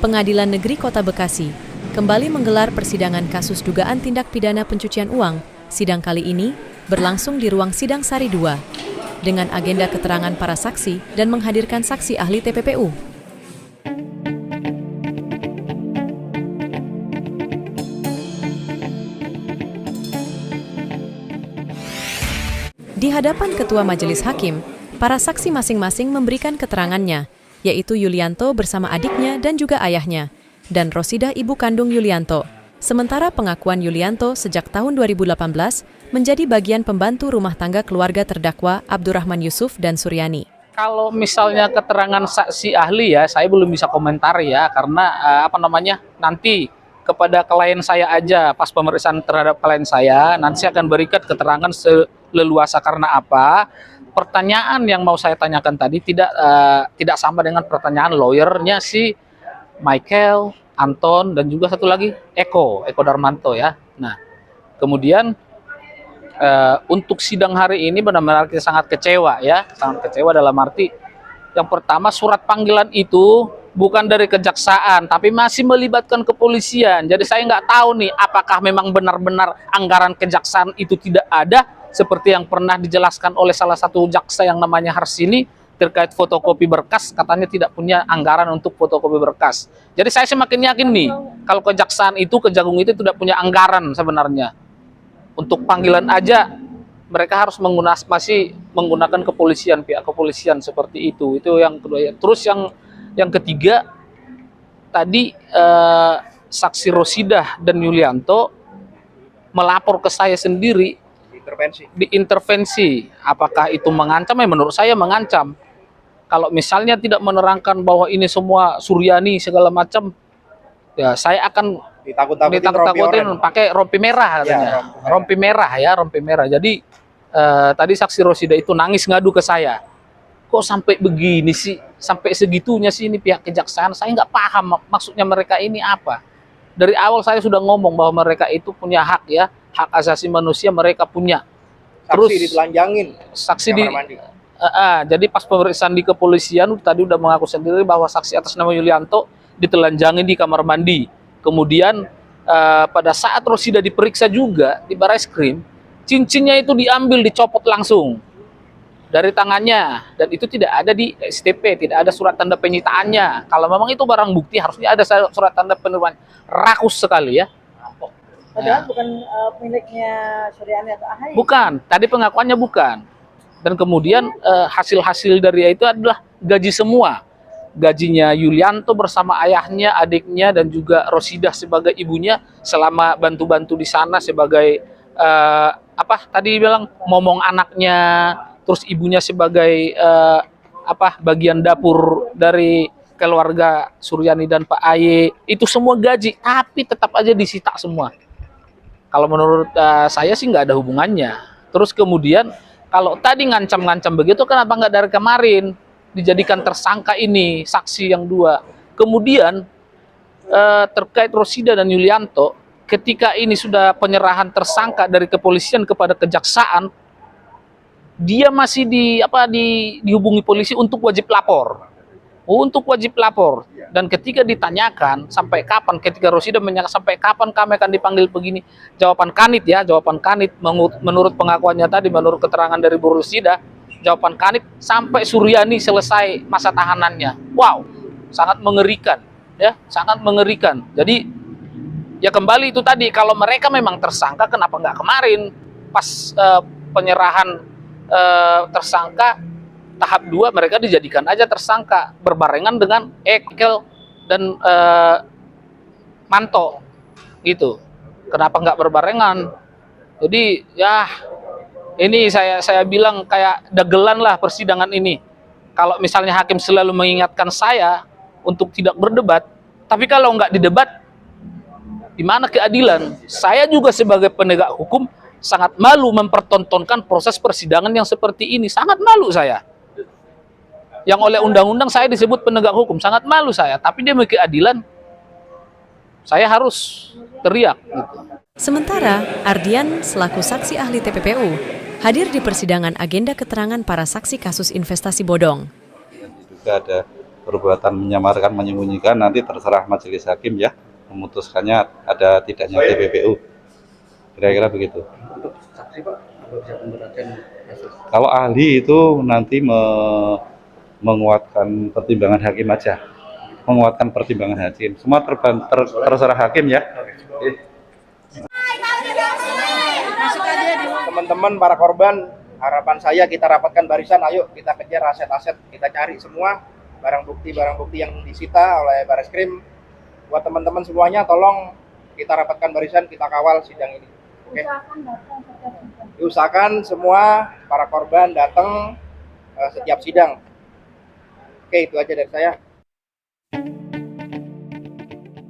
Pengadilan Negeri Kota Bekasi kembali menggelar persidangan kasus dugaan tindak pidana pencucian uang. Sidang kali ini berlangsung di ruang sidang Sari 2 dengan agenda keterangan para saksi dan menghadirkan saksi ahli TPPU. Di hadapan Ketua Majelis Hakim, para saksi masing-masing memberikan keterangannya, yaitu Yulianto bersama adiknya dan juga ayahnya, dan Rosidah ibu kandung Yulianto. Sementara pengakuan Yulianto sejak tahun 2018 menjadi bagian pembantu rumah tangga keluarga terdakwa Abdurrahman Yusuf dan Suryani. Kalau misalnya keterangan saksi ahli ya, saya belum bisa komentar ya, karena nanti kepada klien saya aja pas pemeriksaan terhadap klien saya, nanti saya akan berikan keterangan seleluasa karena apa. Pertanyaan yang mau saya tanyakan tadi tidak sama dengan pertanyaan lawyernya si Michael, Anton, dan juga satu lagi Eko Darmanto ya. Nah, kemudian untuk sidang hari ini benar-benar kita sangat kecewa ya, sangat kecewa dalam arti yang pertama surat panggilan itu bukan dari kejaksaan, tapi masih melibatkan kepolisian. Jadi saya nggak tahu nih apakah memang benar-benar anggaran kejaksaan itu tidak ada, seperti yang pernah dijelaskan oleh salah satu jaksa yang namanya Harsini terkait fotokopi berkas, katanya tidak punya anggaran untuk fotokopi berkas. Jadi saya semakin yakin nih, kalau kejaksaan itu, Kejagung itu tidak punya anggaran sebenarnya. Untuk panggilan aja, mereka harus masih menggunakan kepolisian, pihak kepolisian seperti itu. Itu yang kedua. Terus yang ketiga, tadi saksi Rosidah dan Yulianto melapor ke saya sendiri, diintervensi. Apakah itu mengancam? Menurut saya mengancam. Kalau misalnya tidak menerangkan bahwa ini semua Suryani segala macam, ya saya akan ditakut-takutin pakai rompi merah katanya. Ya, rompi merah. Jadi tadi saksi Rosidah itu nangis ngadu ke saya. Kok sampai begini sih? Sampai segitunya sih ini pihak kejaksaan. Saya nggak paham maksudnya mereka ini apa. Dari awal saya sudah ngomong bahwa mereka itu punya hak ya. Hak asasi manusia mereka punya. Terus ditelanjangin. Saksi jadi pas pemeriksaan di kepolisian tadi udah mengaku sendiri bahwa saksi atas nama Yulianto ditelanjangin di kamar mandi. Kemudian pada saat Rosidah diperiksa juga di Barreskrim, cincinnya itu diambil, dicopot langsung dari tangannya, dan itu tidak ada di STP, tidak ada surat tanda penyitaannya. Kalau memang itu barang bukti harusnya ada surat tanda penerimaan. Rakus sekali ya. Padahal bukan miliknya Suryani atau Ahy. Bukan, tadi pengakuannya bukan. Dan kemudian hasil-hasil dari itu adalah gaji semua. Gajinya Yulianto bersama ayahnya, adiknya, dan juga Rosidah sebagai ibunya selama bantu-bantu di sana sebagai tadi bilang momong anaknya, terus ibunya sebagai bagian dapur dari keluarga Suryani dan Pak Aye. Itu semua gaji, tapi tetap aja disita semua. Kalau menurut saya sih nggak ada hubungannya. Terus kemudian kalau tadi ngancam-ngancam begitu, kenapa nggak dari kemarin dijadikan tersangka ini, saksi yang dua. Kemudian terkait Rosidah dan Yulianto, ketika ini sudah penyerahan tersangka dari kepolisian kepada kejaksaan, dia masih dihubungi polisi untuk wajib lapor. Dan ketika ditanyakan sampai kapan, ketika Rosidah menanyakan sampai kapan kami akan dipanggil begini, jawaban kanit menurut pengakuannya tadi, menurut keterangan dari Bu Rosidah, jawaban kanit sampai Suryani selesai masa tahanannya. Wow, sangat mengerikan ya, sangat mengerikan. Jadi ya kembali itu tadi, kalau mereka memang tersangka, kenapa nggak kemarin pas penyerahan tersangka tahap 2 mereka dijadikan aja tersangka berbarengan dengan Ekel dan Manto gitu. Kenapa nggak berbarengan? Jadi ya ini saya bilang kayak dagelan lah persidangan ini. Kalau misalnya hakim selalu mengingatkan saya untuk tidak berdebat, tapi kalau nggak didebat, di mana keadilan? Saya juga sebagai penegak hukum sangat malu mempertontonkan proses persidangan yang seperti ini. Sangat malu saya. Yang oleh undang-undang saya disebut penegak hukum, sangat malu saya. Tapi demi keadilan, saya harus teriak. Gitu. Sementara Ardian selaku saksi ahli TPPU hadir di persidangan agenda keterangan para saksi kasus investasi bodong. Diduga ada perbuatan menyamarkan, menyembunyikan, nanti terserah majelis hakim ya memutuskannya ada tidaknya TPPU. Kira-kira begitu. Untuk saksi Pak, apa bisa memberatkan kasus? Kalau ahli itu nanti menguatkan pertimbangan hakim aja, menguatkan pertimbangan hakim. Semua terserah hakim ya. Teman-teman para korban, harapan saya kita rapatkan barisan, ayo kita kejar aset-aset, kita cari semua barang bukti yang disita oleh Bareskrim. Buat teman-teman semuanya, tolong kita rapatkan barisan, kita kawal sidang ini. Oke? Diusahakan semua para korban datang setiap sidang. Oke, itu aja dari saya.